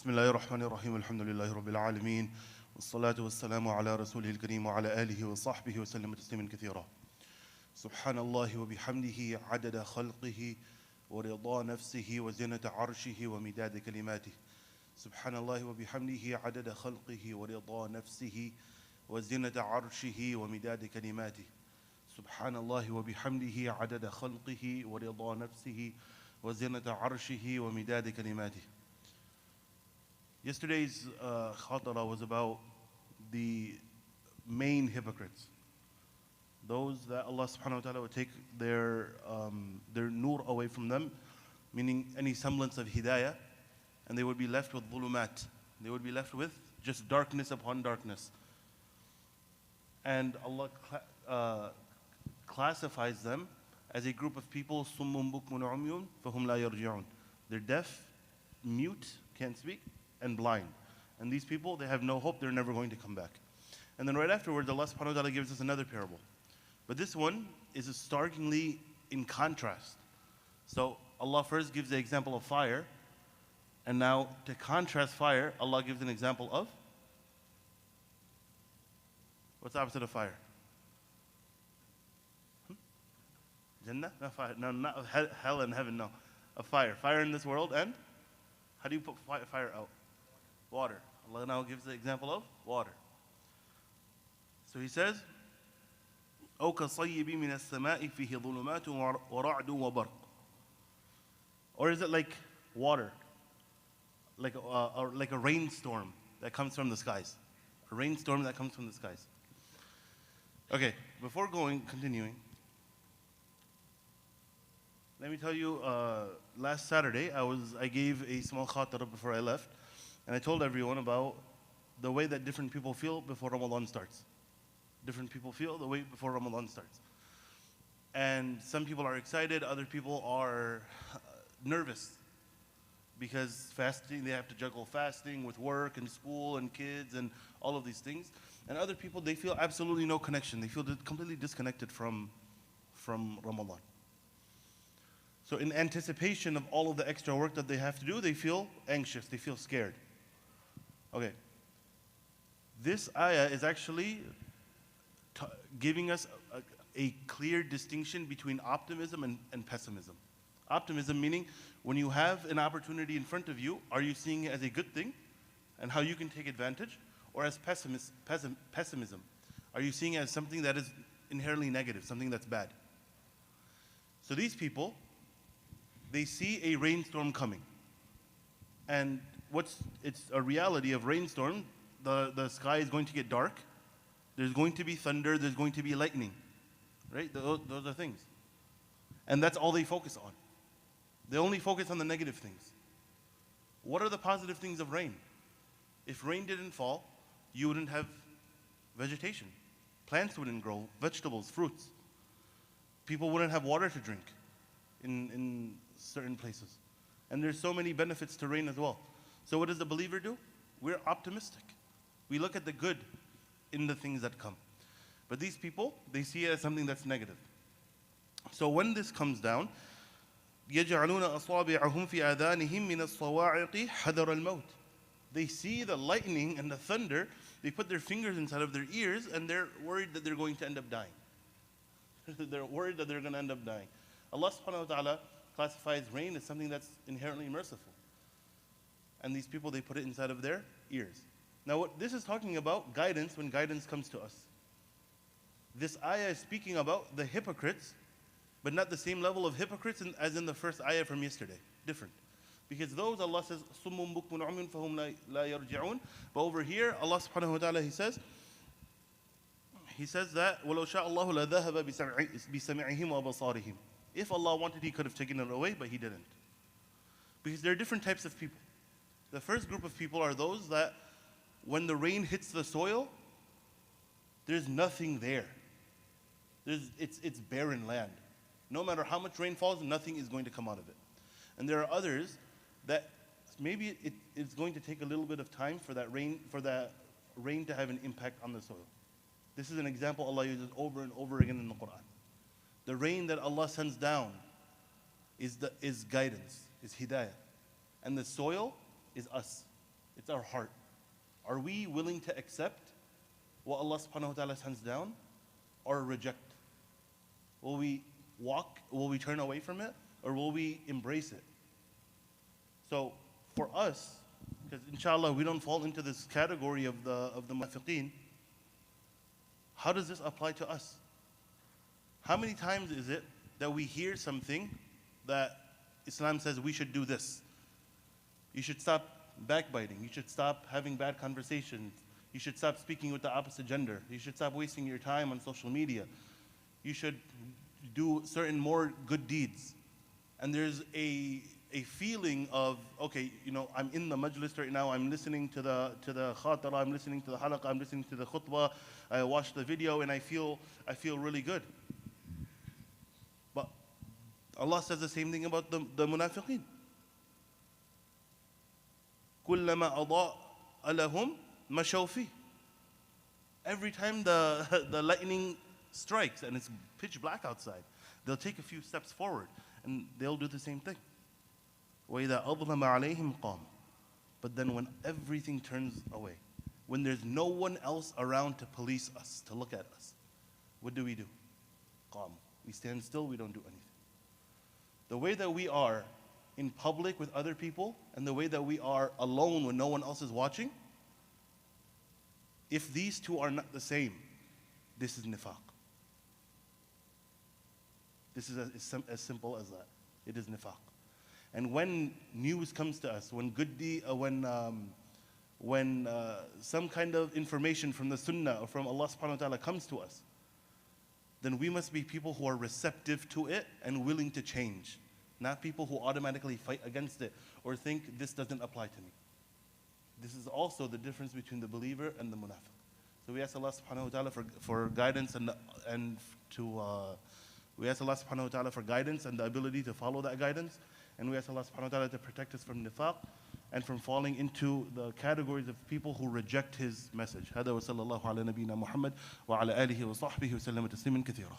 بسم الله الرحمن الرحيم الحمد لله رب العالمين والصلاة والسلام على رسوله الكريم وعلى آله وصحبه وسلم تسليما كثيرا. سبحان الله وبحمده عدد خلقه ورضا نفسه وزنة عرشه ومداد كلماته. سبحان الله وبحمده عدد خلقه ورضا نفسه وزنة عرشه ومداد كلماته. سبحان الله وبحمده عدد خلقه ورضا نفسه وزنة عرشه ومداد كلماته. Yesterday's khatirah was about the main hypocrites. Those that Allah subhanahu wa ta'ala would take their nur away from them, meaning any semblance of hidayah, and they would be left with dhulumat. They would be left with just darkness upon darkness. And Allah classifies them as a group of people, summun bukmun umyun fahum la yarji'un. They're deaf, mute, can't speak, and blind. And these people, they have no hope, they're never going to come back. And then right afterwards, Allah subhanahu wa ta'ala gives us another parable. But this one is starkly in contrast. So Allah first gives the example of fire, and now to contrast fire, Allah gives an example of, what's the opposite of fire? Jannah? No, fire. No, not hell and heaven, no. Of fire. Fire in this world, and how do you put fire out? Water. Allah now gives the example of water. So He says, أو كصيب من السماء فيه ظلمات ورعد وبرق. Or is it like water, like a rainstorm that comes from the skies? A rainstorm that comes from the skies. Okay, before continuing, let me tell you, last Saturday I gave a small khatirah before I left, and I told everyone about the way that different people feel before Ramadan starts. Different people feel the way before Ramadan starts. And some people are excited, other people are nervous because fasting, they have to juggle fasting with work and school and kids and all of these things. And other people, they feel absolutely no connection. They feel completely disconnected from Ramadan. So in anticipation of all of the extra work that they have to do, they feel anxious, they feel scared. Okay. This ayah is actually giving us a clear distinction between optimism and pessimism. Optimism meaning when you have an opportunity in front of you, are you seeing it as a good thing and how you can take advantage? Or as pessimism, are you seeing it as something that is inherently negative, something that's bad? So these people, they see a rainstorm coming. And it's a reality of rainstorm, the sky is going to get dark, there's going to be thunder, there's going to be lightning, right? Those are things. And that's all they focus on. They only focus on the negative things. What are the positive things of rain? If rain didn't fall, you wouldn't have vegetation. Plants wouldn't grow, vegetables, fruits. People wouldn't have water to drink in certain places. And there's so many benefits to rain as well. So what does the believer do? We're optimistic. We look at the good in the things that come. But these people, they see it as something that's negative. So when this comes down, يَجْعَلُونَ أَصَابِعَهُمْ فِي آذَانِهِمْ مِنَ الصَّوَاعِقِ حَذَرَ الْمَوْتِ. They see the lightning and the thunder, they put their fingers inside of their ears, and they're worried that they're going to end up dying. They're worried that they're going to end up dying. Allah subhanahu wa ta'ala classifies rain as something that's inherently merciful. And these people, they put it inside of their ears. Now what this is talking about, guidance, when guidance comes to us. This ayah is speaking about the hypocrites, but not the same level of hypocrites as in the first ayah from yesterday. Different. Because those, Allah says, summun bukmun umyun fahum la yarji'un. But over here, Allah subhanahu wa ta'ala, He says that, وَلَوْ شَاءَ اللَّهُ لَذَهَبَ بِسَمِعِهِمْ وَبَصَارِهِمْ. If Allah wanted, He could have taken it away, but He didn't. Because there are different types of people. The first group of people are those that when the rain hits the soil, there's nothing there. It's barren land. No matter how much rain falls, nothing is going to come out of it. And there are others that maybe it's going to take a little bit of time for that rain to have an impact on the soil. This is an example Allah uses over and over again in the Quran. The rain that Allah sends down is guidance, is hidayah. And the soil is us. It's our heart. Are we willing to accept what Allah subhanahu wa ta'ala sends down or reject? Will we turn away from it, or will we embrace it? So for us, because inshallah we don't fall into this category of the munafiqeen, how does this apply to us? How many times is it that we hear something that Islam says we should do this? You should stop backbiting. You should stop having bad conversations. You should stop speaking with the opposite gender. You should stop wasting your time on social media. You should do certain more good deeds. And there's a feeling of, okay, I'm in the majlis right now, I'm listening to the khatira, I'm listening to the halaqah, I'm listening to the khutbah, I watched the video, and I feel really good. But Allah says the same thing about the munafiqeen. كُلَّمَا أَضَاءَ لَهُمْ مَشَوْا فِيهِ. Every time the lightning strikes and it's pitch black outside, they'll take a few steps forward and they'll do the same thing. وَإِذَا أَظْلَمَ عَلَيْهِمْ قَامُ. But then when everything turns away, when there's no one else around to police us, to look at us, what do? قَامُ. We stand still, we don't do anything. The way that we are in public with other people and the way that we are alone when no one else is watching, if these two are not the same, this is nifaq. This is as simple as that. It is nifaq. And when news comes to us, when some kind of information from the sunnah or from Allah subhanahu wa ta'ala comes to us, then we must be people who are receptive to it and willing to change. Not people who automatically fight against it or think this doesn't apply to me. This is also the difference between the believer and the munafiq. So we ask Allah subhanahu wa ta'ala for guidance we ask Allah subhanahu wa ta'ala for guidance and the ability to follow that guidance. And we ask Allah subhanahu wa ta'ala to protect us from nifaq and from falling into the categories of people who reject His message. هذا وصلى الله على نبينا محمد وعلى آله وصحبه وسلم تسليما كثيرا.